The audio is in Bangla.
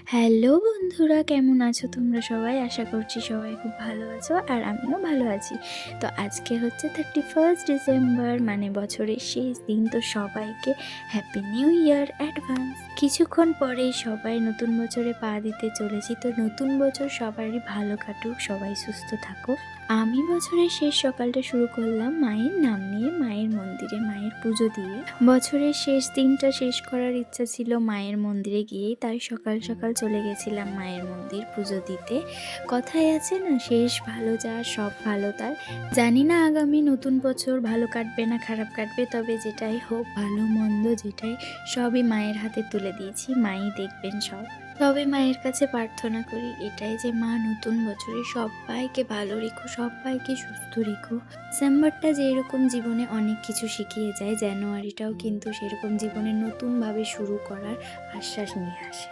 হ্যালো বন্ধুরা, কেমন আছো তোমরা সবাই? আশা করছি সবাই খুব ভালো আছো আর আমিও ভালো আছি। তো আজকে হচ্ছে 31st ডিসেম্বর, মানে বছরের শেষ দিন। তো সবাইকে হ্যাপি নিউ ইয়ার অ্যাডভান্স। কিছুক্ষণ পরেই সবাই নতুন বছরে পা দিতে চলেছি। তো নতুন বছর সবারই ভালো কাটুক, সবাই সুস্থ থাকো। আমি বছরের শেষ সকালটা শুরু করলাম মায়ের নাম নিয়ে, মায়ের মন্দিরে মায়ের পুজো দিয়ে। বছরের শেষ দিনটা শেষ করার ইচ্ছা ছিল মায়ের মন্দিরে গিয়েই, তাই সকাল সকাল চলে গেছিলাম মায়ের মন্দির পুজো দিতে। কথায় আছে না, শেষ ভালো যার সব ভালো তার। জানি না আগামী নতুন বছর ভালো কাটবে না খারাপ কাটবে, তবে যেটাই হোক, ভালো মন্দ যেটাই, সবই মায়ের হাতে তুলে দিয়েছি, মাই দেখবেন সব। তবে মায়ের কাছে প্রার্থনা করি এটাই যে মা নতুন বছরে সবাইকে ভালো রেখো, সবাইকে সুস্থ রেখো। ডিসেম্বরটা যেরকম জীবনে অনেক কিছু শিখিয়ে যায়, জানুয়ারিটাও কিন্তু সেরকম জীবনে নতুনভাবে শুরু করার আশ্বাস নিয়ে আসে।